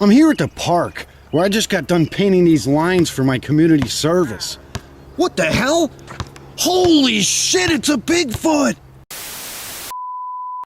I'm here at the park, where I just got done painting these lines for my community service. What the hell? Holy shit, it's a Bigfoot!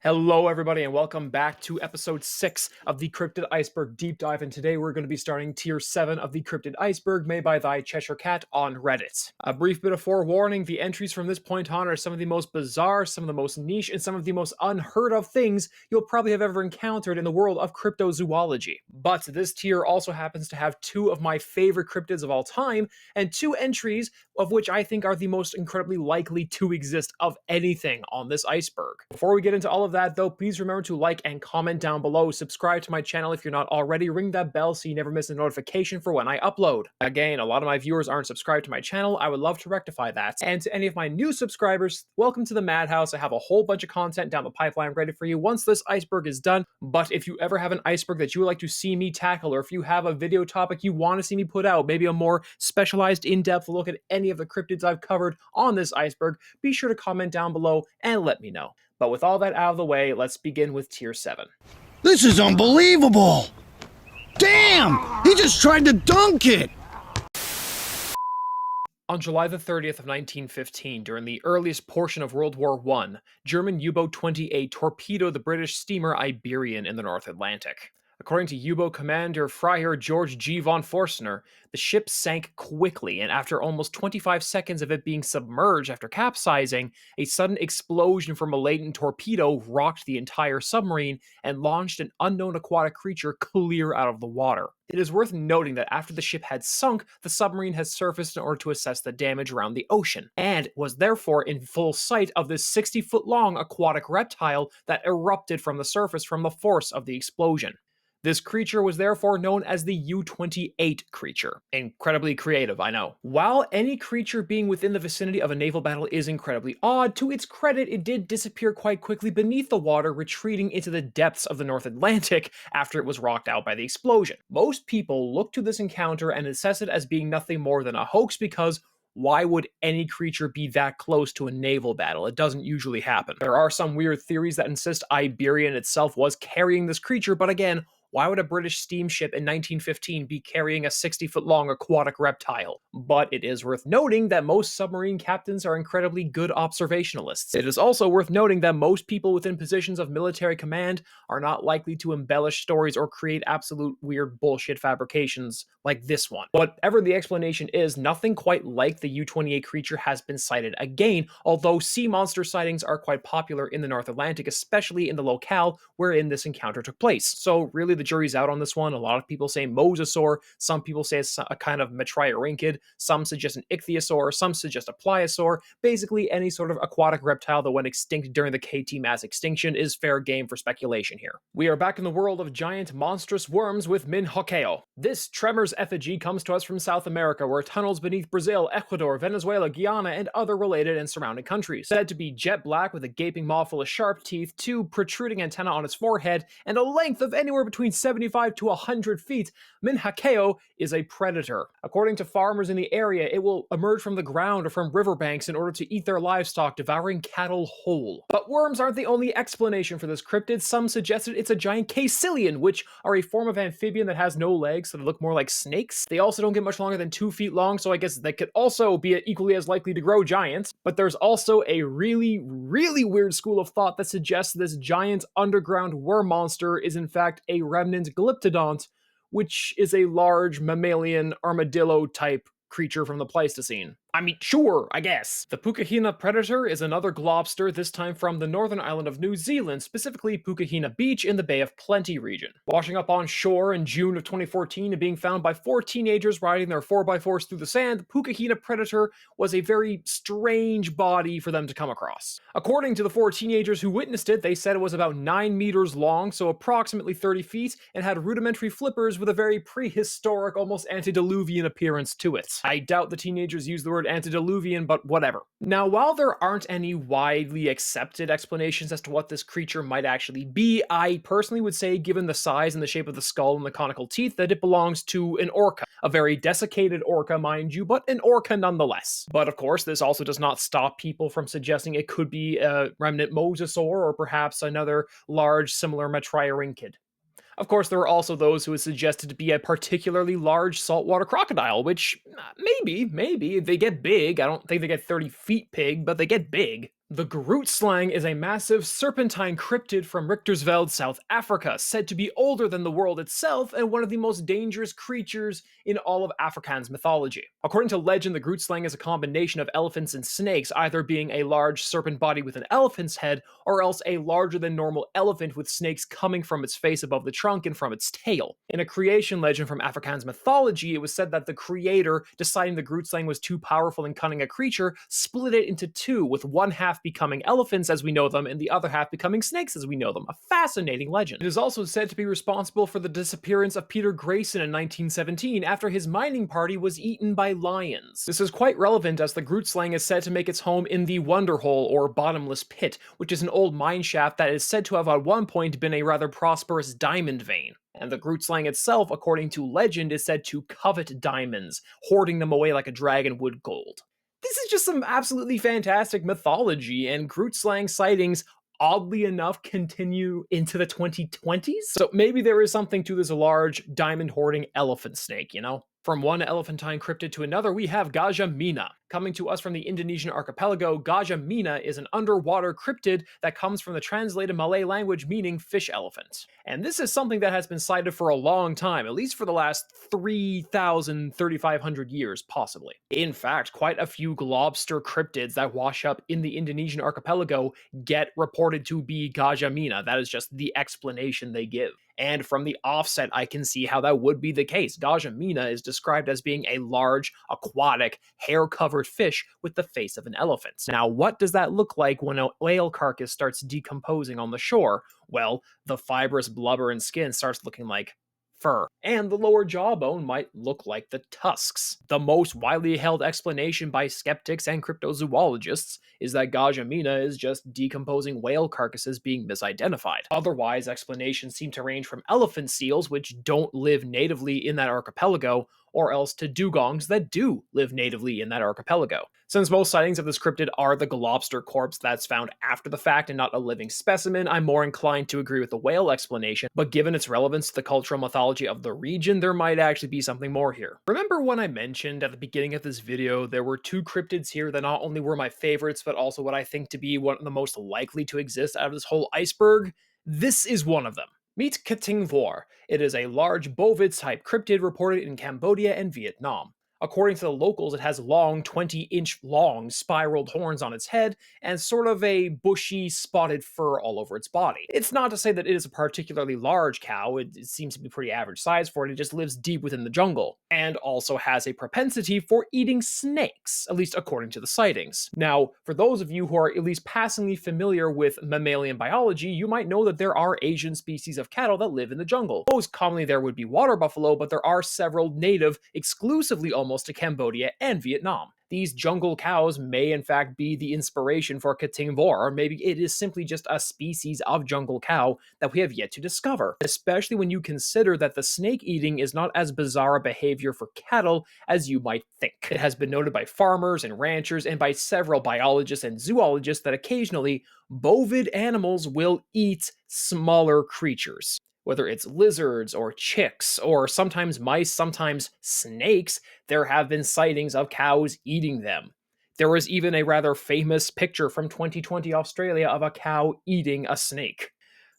Hello everybody and welcome back to episode 6 of the Cryptid Iceberg Deep Dive, and today we're going to be starting tier 7 of the Cryptid Iceberg made by Thy Cheshire Cat on Reddit. A brief bit of forewarning, the entries from this point on are some of the most bizarre, some of the most niche, and some of the most unheard of things you'll probably have ever encountered in the world of cryptozoology. But this tier also happens to have 2 of my favorite cryptids of all time, and 2 entries of which I think are the most incredibly likely to exist of anything on this iceberg. Before we get into all of that though, please remember to like and comment down below, subscribe to my channel if you're not already, ring that bell so you never miss a notification for when I upload. Again, a lot of my viewers aren't subscribed to my channel, I would love to rectify that. And to any of my new subscribers, welcome to the Madhouse. I have a whole bunch of content down the pipeline ready for you once this iceberg is done, but if you ever have an iceberg that you would like to see me tackle, or if you have a video topic you want to see me put out, maybe a more specialized in-depth look at any of the cryptids I've covered on this iceberg, be sure to comment down below and let me know. But with all that out of the way, let's begin with tier 7. This is unbelievable! Damn! He just tried to dunk it! On July the 30th of 1915, during the earliest portion of World War I, German U-boat 28 torpedoed the British steamer Iberian in the North Atlantic. According to U-boat commander Freiherr George G. von Forstner, the ship sank quickly, and after almost 25 seconds of it being submerged after capsizing, a sudden explosion from a latent torpedo rocked the entire submarine and launched an unknown aquatic creature clear out of the water. It is worth noting that after the ship had sunk, the submarine had surfaced in order to assess the damage around the ocean, and was therefore in full sight of this 60-foot-long aquatic reptile that erupted from the surface from the force of the explosion. This creature was therefore known as the U-28 creature. Incredibly creative, I know. While any creature being within the vicinity of a naval battle is incredibly odd, to its credit, it did disappear quite quickly beneath the water, retreating into the depths of the North Atlantic after it was rocked out by the explosion. Most people look to this encounter and assess it as being nothing more than a hoax because why would any creature be that close to a naval battle? It doesn't usually happen. There are some weird theories that insist Iberian itself was carrying this creature, but again, why would a British steamship in 1915 be carrying a 60-foot-long aquatic reptile? But it is worth noting that most submarine captains are incredibly good observationalists. It is also worth noting that most people within positions of military command are not likely to embellish stories or create absolute weird bullshit fabrications like this one. Whatever the explanation is, nothing quite like the U-28 creature has been sighted again, although sea monster sightings are quite popular in the North Atlantic, especially in the locale wherein this encounter took place. So really the jury's out on this one. A lot of people say mosasaur, some people say it's a kind of metriorhynchid, some suggest an ichthyosaur, some suggest a pliosaur. Basically any sort of aquatic reptile that went extinct during the KT mass extinction is fair game for speculation here. We are back in the world of giant monstrous worms with Minhocao. This tremors effigy comes to us from South America, where it tunnels beneath Brazil, Ecuador, Venezuela, Guyana, and other related and surrounding countries. Said to be jet black with a gaping maw full of sharp teeth, 2 protruding antennae on its forehead, and a length of anywhere between 75 to 100 feet, Minhocao is a predator. According to farmers in the area, it will emerge from the ground or from riverbanks in order to eat their livestock, devouring cattle whole. But worms aren't the only explanation for this cryptid. Some suggested it's a giant caecilian, which are a form of amphibian that has no legs, so they look more like snakes. They also don't get much longer than 2 feet long, so I guess they could also be equally as likely to grow giants. But there's also a really weird school of thought that suggests this giant underground worm monster is in fact a remnant glyptodont, which is a large mammalian armadillo type creature from the Pleistocene. I mean, sure, I guess. The Pukahina predator is another globster, this time from the northern island of New Zealand, specifically Pukahina Beach in the Bay of Plenty region. Washing up on shore in June of 2014 and being found by 4 teenagers riding their 4x4s through the sand, the Pukahina predator was a very strange body for them to come across. According to the 4 teenagers who witnessed it, they said it was about 9 meters long, so approximately 30 feet, and had rudimentary flippers with a very prehistoric, almost antediluvian appearance to it. I doubt the teenagers used the word antediluvian, but whatever. Now, while there aren't any widely accepted explanations as to what this creature might actually be, I personally would say, given the size and the shape of the skull and the conical teeth, that it belongs to an orca. A very desiccated orca, mind you, but an orca nonetheless. But of course, this also does not stop people from suggesting it could be a remnant mosasaur or perhaps another large similar metriorhynchid. Of course, there are also those who would suggest it to be a particularly large saltwater crocodile, which maybe, they get big. I don't think they get 30 feet big, but they get big. The Grootslang is a massive serpentine cryptid from Richtersveld, South Africa, said to be older than the world itself and one of the most dangerous creatures in all of Afrikaans mythology. According to legend, the Grootslang is a combination of elephants and snakes, either being a large serpent body with an elephant's head, or else a larger than normal elephant with snakes coming from its face above the trunk and from its tail. In a creation legend from Afrikaans mythology, it was said that the creator, deciding the Grootslang was too powerful and cunning a creature, split it into two, with one half becoming elephants as we know them, and the other half becoming snakes as we know them. A fascinating legend. It is also said to be responsible for the disappearance of Peter Grayson in 1917 after his mining party was eaten by lions. This is quite relevant as the Grootslang is said to make its home in the Wonder Hole, or bottomless pit, which is an old mine shaft that is said to have at one point been a rather prosperous diamond vein. And the Grootslang itself, according to legend, is said to covet diamonds, hoarding them away like a dragon would gold. This is just some absolutely fantastic mythology, and Grootslang sightings, oddly enough, continue into the 2020s. So maybe there is something to this large diamond hoarding elephant snake, you know? From one elephantine cryptid to another, we have Gajah Mina. Coming to us from the Indonesian archipelago, Gajah Mina is an underwater cryptid that comes from the translated Malay language meaning fish elephant. And this is something that has been cited for a long time, at least for the last 3,500 years, possibly. In fact, quite a few globster cryptids that wash up in the Indonesian archipelago get reported to be Gajah Mina. That is just the explanation they give. And from the offset, I can see how that would be the case. Gajah Mina is described as being a large, aquatic, hair-covered fish with the face of an elephant. Now, what does that look like when a whale carcass starts decomposing on the shore? Well, the fibrous blubber and skin starts looking like fur, and the lower jawbone might look like the tusks. The most widely held explanation by skeptics and cryptozoologists is that Gajah Mina is just decomposing whale carcasses being misidentified. Otherwise, explanations seem to range from elephant seals, which don't live natively in that archipelago, or else to dugongs that do live natively in that archipelago. Since most sightings of this cryptid are the globster corpse that's found after the fact and not a living specimen, I'm more inclined to agree with the whale explanation, but given its relevance to the cultural mythology of the region, there might actually be something more here. Remember when I mentioned at the beginning of this video there were two cryptids here that not only were my favorites, but also what I think to be one of the most likely to exist out of this whole iceberg? This is one of them. Meet Kating Vor. It is a large bovid-type cryptid reported in Cambodia and Vietnam. According to the locals, it has long, 20-inch long spiraled horns on its head and sort of a bushy, spotted fur all over its body. It's not to say that it is a particularly large cow, it seems to be pretty average size for it just lives deep within the jungle, and also has a propensity for eating snakes, at least according to the sightings. Now, for those of you who are at least passingly familiar with mammalian biology, you might know that there are Asian species of cattle that live in the jungle. Most commonly there would be water buffalo, but there are several native, exclusively almost to Cambodia and Vietnam. These jungle cows may in fact be the inspiration for Kating Vor, or maybe it is simply just a species of jungle cow that we have yet to discover, especially when you consider that the snake eating is not as bizarre a behavior for cattle as you might think. It has been noted by farmers and ranchers and by several biologists and zoologists that occasionally bovid animals will eat smaller creatures. Whether it's lizards or chicks or sometimes mice, sometimes snakes, there have been sightings of cows eating them. There was even a rather famous picture from 2020 Australia of a cow eating a snake.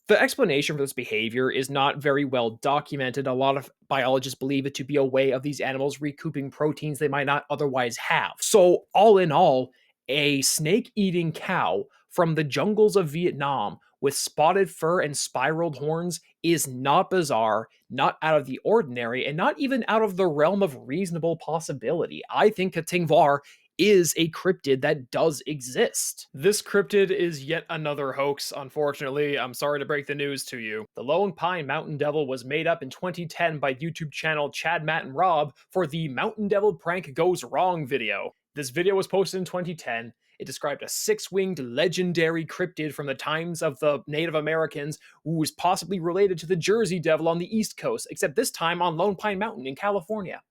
The explanation for this behavior is not very well documented. A lot of biologists believe it to be a way of these animals recouping proteins they might not otherwise have. So, all in all, a snake-eating cow from the jungles of Vietnam with spotted fur and spiraled horns is not bizarre, not out of the ordinary, and not even out of the realm of reasonable possibility. I think Kating Vor is a cryptid that does exist. This cryptid is yet another hoax, unfortunately. I'm sorry to break the news to you. The Lone Pine Mountain Devil was made up in 2010 by YouTube channel Chad, Matt, and Rob for the Mountain Devil Prank Goes Wrong video. This video was posted in 2010. It described a six-winged legendary cryptid from the times of the Native Americans who was possibly related to the Jersey Devil on the East Coast, except this time on Lone Pine Mountain in California.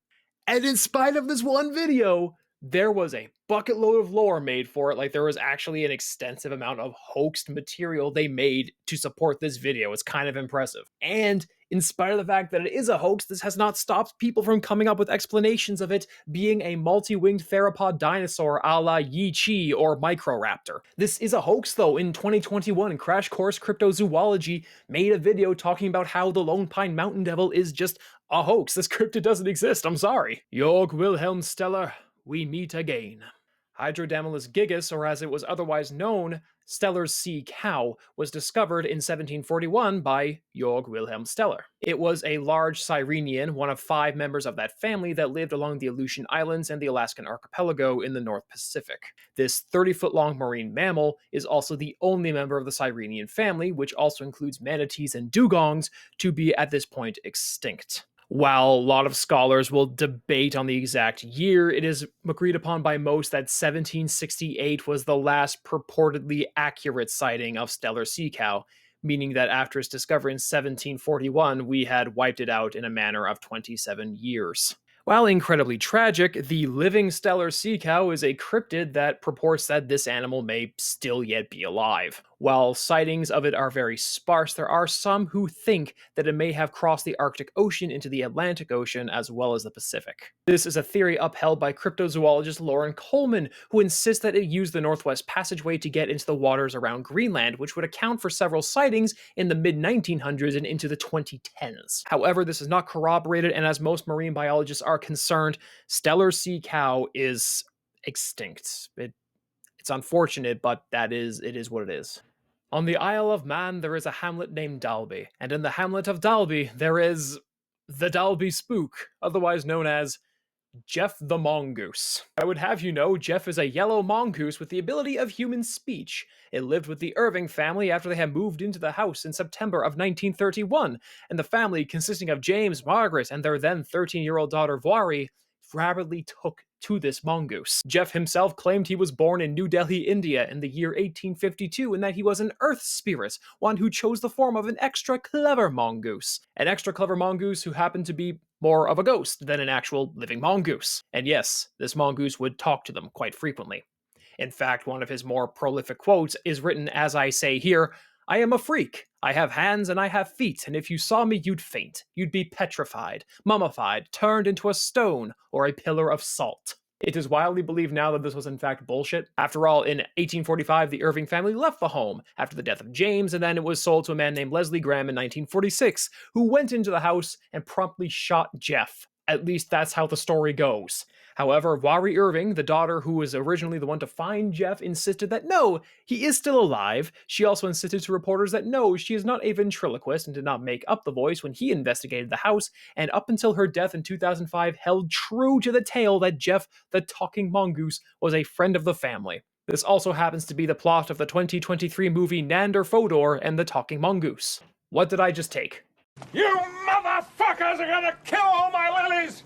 And in spite of this one video, there was a bucket load of lore made for it. Like, there was actually an extensive amount of hoaxed material they made to support this video. It's kind of impressive. And In spite of the fact that it is a hoax, this has not stopped people from coming up with explanations of it being a multi-winged theropod dinosaur a la Yi-Chi or Microraptor. This is a hoax though. In 2021, Crash Course Cryptozoology made a video talking about how the Lone Pine Mountain Devil is just a hoax. This cryptid doesn't exist, I'm sorry. Jörg Wilhelm Steller, we meet again. Hydrodamulus gigas, or as it was otherwise known, Steller's sea cow, was discovered in 1741 by Jörg Wilhelm Steller. It was a large Sirenian, one of 5 members of that family that lived along the Aleutian Islands and the Alaskan archipelago in the North Pacific. This 30-foot-long marine mammal is also the only member of the Sirenian family, which also includes manatees and dugongs, to be at this point extinct. While a lot of scholars will debate on the exact year, it is agreed upon by most that 1768 was the last purportedly accurate sighting of Steller sea cow, meaning that after its discovery in 1741, we had wiped it out in a manner of 27 years. While incredibly tragic, the living Steller sea cow is a cryptid that purports that this animal may still yet be alive. While sightings of it are very sparse, there are some who think that it may have crossed the Arctic Ocean into the Atlantic Ocean as well as the Pacific. This is a theory upheld by cryptozoologist Lauren Coleman, who insists that it used the Northwest Passageway to get into the waters around Greenland, which would account for several sightings in the mid-1900s and into the 2010s. However, this is not corroborated, and as most marine biologists are concerned, Steller sea cow is extinct. It's unfortunate, but it is what it is. On the Isle of Man, there is a hamlet named Dalby, and in the hamlet of Dalby, there is the Dalby Spook, otherwise known as Jeff the Mongoose. I would have you know, Jeff is a yellow mongoose with the ability of human speech. It lived with the Irving family after they had moved into the house in September of 1931, and the family, consisting of James, Margaret, and their then 13-year-old daughter Voiri, rapidly took to this mongoose. Jeff himself claimed he was born in New Delhi, India in the year 1852 and that he was an earth spirit, one who chose the form of an extra clever mongoose. An extra clever mongoose who happened to be more of a ghost than an actual living mongoose. And yes, this mongoose would talk to them quite frequently. In fact, one of his more prolific quotes is written as I say here, "I am a freak. I have hands and I have feet, and if you saw me, you'd faint. You'd be petrified, mummified, turned into a stone or a pillar of salt." It is widely believed now that this was in fact bullshit. After all, in 1845, the Irving family left the home after the death of James, and then it was sold to a man named Leslie Graham in 1946, who went into the house and promptly shot Jeff. At least that's how the story goes. However, Voiri Irving, the daughter who was originally the one to find Jeff, insisted that no, he is still alive. She also insisted to reporters that no, she is not a ventriloquist and did not make up the voice when he investigated the house, and up until her death in 2005 held true to the tale that Jeff, the talking mongoose, was a friend of the family. This also happens to be the plot of the 2023 movie Nander Fodor and the Talking Mongoose. What did I just take? You motherfuckers are gonna kill all my lilies!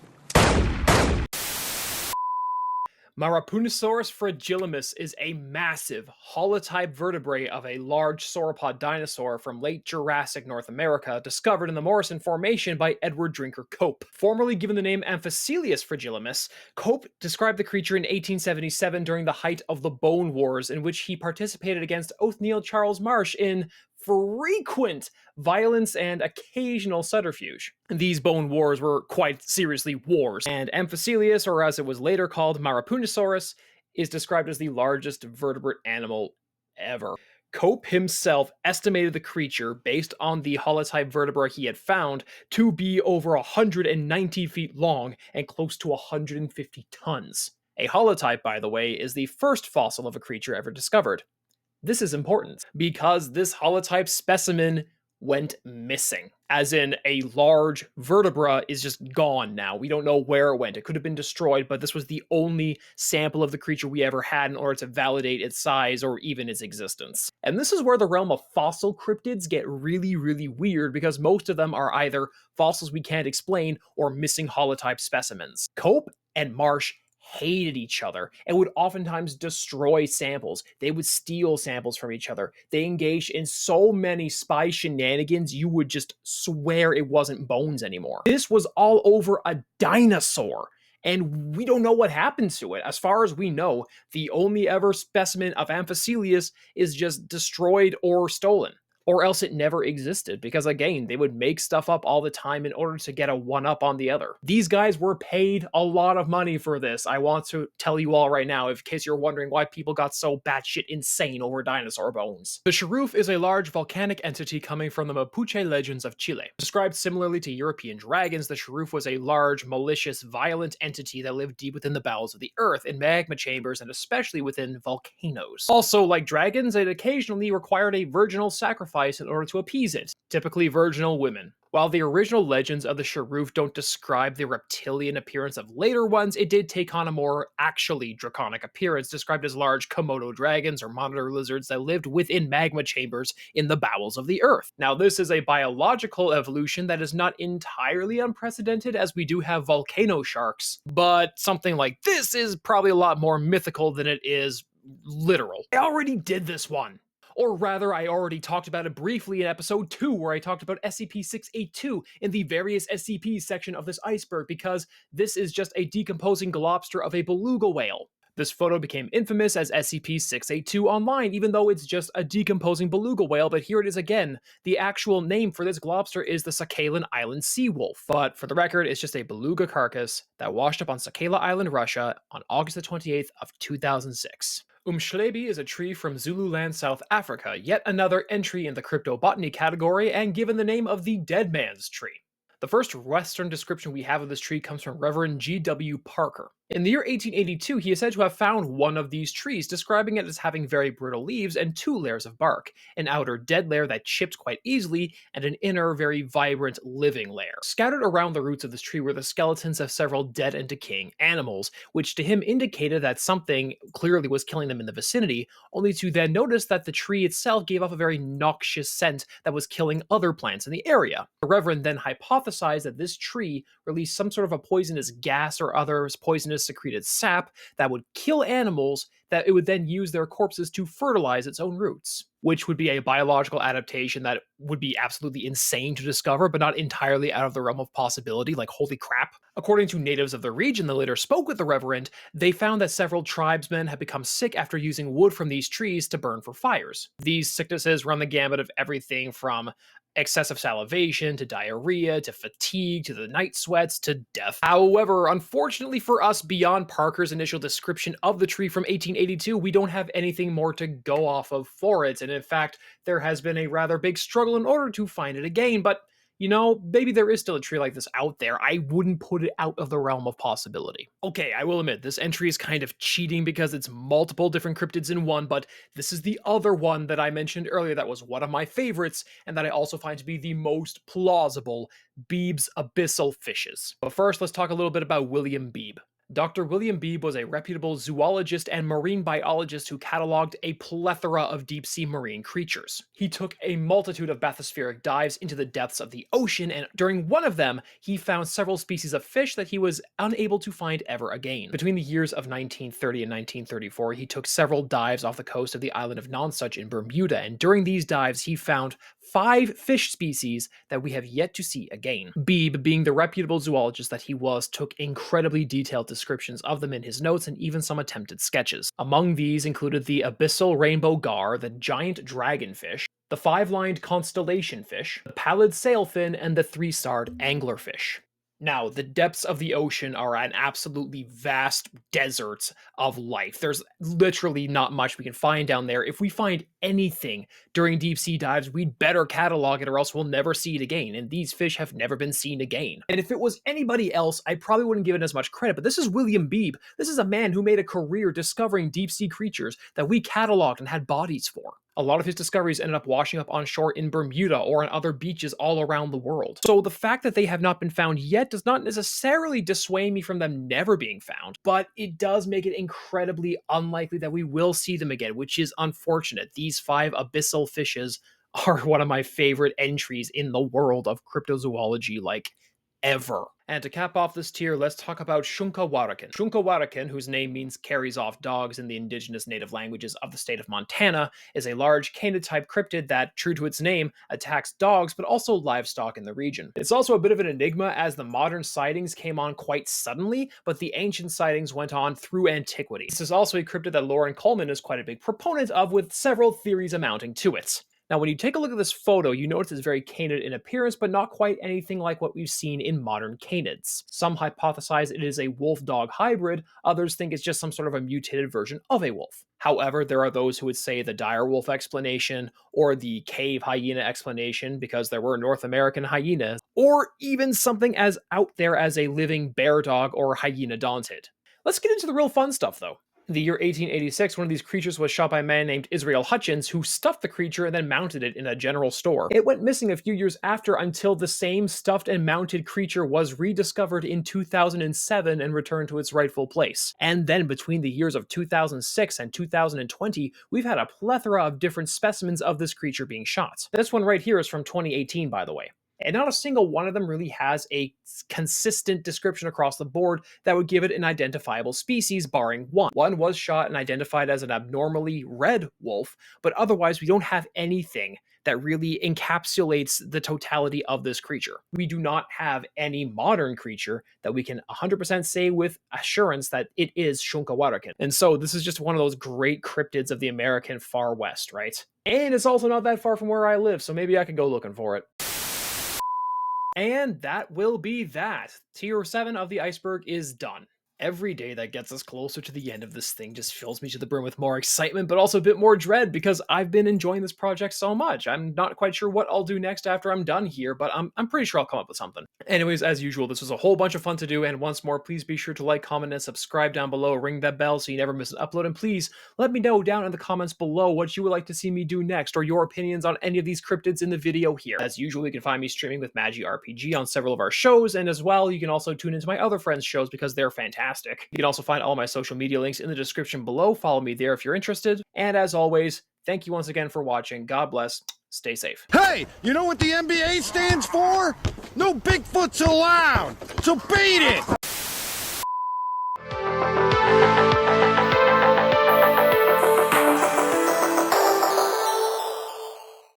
Marapunosaurus fragilimus is a massive, holotype vertebrae of a large sauropod dinosaur from late Jurassic North America, discovered in the Morrison Formation by Edward Drinker Cope. Formerly given the name Amphicelius fragilimus, Cope described the creature in 1877 during the height of the Bone Wars, in which he participated against Othniel Charles Marsh in frequent violence and occasional subterfuge. These bone wars were quite seriously wars, and Amphicelius, or as it was later called Marapunosaurus, is described as the largest vertebrate animal ever. Cope himself estimated the creature, based on the holotype vertebra he had found, to be over 190 feet long and close to 150 tons. A holotype, by the way, is the first fossil of a creature ever discovered. This is important because this holotype specimen went missing. As in, a large vertebra is just gone now. We don't know where it went. It could have been destroyed, but this was the only sample of the creature we ever had in order to validate its size or even its existence. And this is where the realm of fossil cryptids get really, really weird, because most of them are either fossils we can't explain or missing holotype specimens. Cope and Marsh hated each other and would oftentimes destroy samples. They would steal samples from each other. They engaged in so many spy shenanigans you would just swear it wasn't bones anymore. This was all over a dinosaur, and we don't know what happened to it. As far as we know, the only ever specimen of Amphicelius is just destroyed or stolen. or else it never existed, because again, they would make stuff up all the time in order to get a one-up on the other. These guys were paid a lot of money for this. I want to tell you all right now, in case you're wondering why people got so batshit insane over dinosaur bones. The Sharuf is a large volcanic entity coming from the Mapuche legends of Chile. Described similarly to European dragons, the Sharuf was a large, malicious, violent entity that lived deep within the bowels of the earth, in magma chambers, and especially within volcanoes. Also, like dragons, it occasionally required a virginal sacrifice in order to appease it, typically virginal women. While the original legends of the Sharuf don't describe the reptilian appearance of later ones, it did take on a more actually draconic appearance, described as large Komodo dragons or monitor lizards that lived within magma chambers in the bowels of the earth. Now, this is a biological evolution that is not entirely unprecedented, as we do have volcano sharks, but something like this is probably a lot more mythical than it is literal. I already did this one. Or rather, I already talked about it briefly in episode 2, where I talked about SCP-682 in the various SCPs section of this iceberg, because this is just a decomposing globster of a beluga whale. This photo became infamous as SCP-682 online, even though it's just a decomposing beluga whale, but here it is again. The actual name for this globster is the Sakhalin Island sea wolf, but for the record, it's just a beluga carcass that washed up on Sakhalin Island, Russia on August the 28th of 2006. Umshlebi is a tree from Zululand, South Africa, yet another entry in the cryptobotany category, and given the name of the Dead Man's Tree. The first Western description we have of this tree comes from Reverend G.W. Parker. In the year 1882, he is said to have found one of these trees, describing it as having very brittle leaves and 2 layers of bark, an outer dead layer that chipped quite easily, and an inner, very vibrant, living layer. Scattered around the roots of this tree were the skeletons of several dead and decaying animals, which to him indicated that something clearly was killing them in the vicinity, only to then notice that the tree itself gave off a very noxious scent that was killing other plants in the area. The Reverend then hypothesized that this tree released some sort of a poisonous gas or other poisonous secreted sap that would kill animals, that it would then use their corpses to fertilize its own roots, which would be a biological adaptation that would be absolutely insane to discover, but not entirely out of the realm of possibility. Like, holy crap. According to natives of the region that later spoke with the Reverend, they found that several tribesmen had become sick after using wood from these trees to burn for fires. These sicknesses run the gamut of everything from excessive salivation, to diarrhea, to fatigue, to the night sweats, to death. However, unfortunately for us, beyond Parker's initial description of the tree from 1882, we don't have anything more to go off of for it, and in fact, there has been a rather big struggle in order to find it again, but you know, maybe there is still a tree like this out there. I wouldn't put it out of the realm of possibility. Okay, I will admit, this entry is kind of cheating because it's multiple different cryptids in one, but this is the other one that I mentioned earlier that was one of my favorites, and that I also find to be the most plausible, Beebe's abyssal fishes. But first, let's talk a little bit about William Beebe. Dr. William Beebe was a reputable zoologist and marine biologist who cataloged a plethora of deep-sea marine creatures. He took a multitude of bathospheric dives into the depths of the ocean, and during one of them, he found several species of fish that he was unable to find ever again. Between the years of 1930 and 1934, he took several dives off the coast of the island of Nonsuch in Bermuda, and during these dives, he found 5 fish species that we have yet to see again. Beebe, being the reputable zoologist that he was, took incredibly detailed descriptions of them in his notes and even some attempted sketches. Among these included the abyssal rainbow gar, the giant dragonfish, the 5-lined constellation fish, the pallid sailfin, and the 3-starred anglerfish. Now, the depths of the ocean are an absolutely vast desert of life. There's literally not much we can find down there. If we find anything during deep sea dives, we'd better catalog it or else we'll never see it again. And these fish have never been seen again. And if it was anybody else, I probably wouldn't give it as much credit, but this is William Beebe. This is a man who made a career discovering deep sea creatures that we cataloged and had bodies for. A lot of his discoveries ended up washing up on shore in Bermuda or on other beaches all around the world. So the fact that they have not been found yet does not necessarily dissuade me from them never being found, but it does make it incredibly unlikely that we will see them again, which is unfortunate. These 5 abyssal fishes are one of my favorite entries in the world of cryptozoology, like, ever. And to cap off this tier, let's talk about Shunkawarakan. Shunkawarakan, whose name means carries off dogs in the indigenous native languages of the state of Montana, is a large canid-type cryptid that, true to its name, attacks dogs but also livestock in the region. It's also a bit of an enigma as the modern sightings came on quite suddenly, but the ancient sightings went on through antiquity. This is also a cryptid that Lauren Coleman is quite a big proponent of, with several theories amounting to it. Now, when you take a look at this photo, you notice it's very canid in appearance, but not quite anything like what we've seen in modern canids. Some hypothesize it is a wolf-dog hybrid, others think it's just some sort of a mutated version of a wolf. However, there are those who would say the direwolf explanation, or the cave hyena explanation, because there were North American hyenas, or even something as out there as a living bear dog or hyenadontid. Let's get into the real fun stuff, though. In the year 1886, one of these creatures was shot by a man named Israel Hutchins, who stuffed the creature and then mounted it in a general store. It went missing a few years after until the same stuffed and mounted creature was rediscovered in 2007 and returned to its rightful place. And then between the years of 2006 and 2020, we've had a plethora of different specimens of this creature being shot. This one right here is from 2018, by the way. And not a single one of them really has a consistent description across the board that would give it an identifiable species, barring one. One was shot and identified as an abnormally red wolf, but otherwise we don't have anything that really encapsulates the totality of this creature. We do not have any modern creature that we can 100% say with assurance that it is Shunkawarakin. And so this is just one of those great cryptids of the American Far West, right? And it's also not that far from where I live, so maybe I could go looking for it. And that will be that. Tier 7 of the Iceberg is done. Every day that gets us closer to the end of this thing just fills me to the brim with more excitement, but also a bit more dread because I've been enjoying this project so much. I'm not quite sure what I'll do next after I'm done here, but I'm pretty sure I'll come up with something. Anyways, as usual, this was a whole bunch of fun to do, and once more, please be sure to like, comment, and subscribe down below. Ring that bell so you never miss an upload, and please let me know down in the comments below what you would like to see me do next, or your opinions on any of these cryptids in the video here. As usual, you can find me streaming with Magi RPG on several of our shows, and as well, you can also tune into my other friends' shows because they're fantastic. You can also find all my social media links in the description below. Follow me there if you're interested. And as always, thank you once again for watching. God bless. Stay safe. Hey, you know what the NBA stands for? No Bigfoots allowed! So beat it!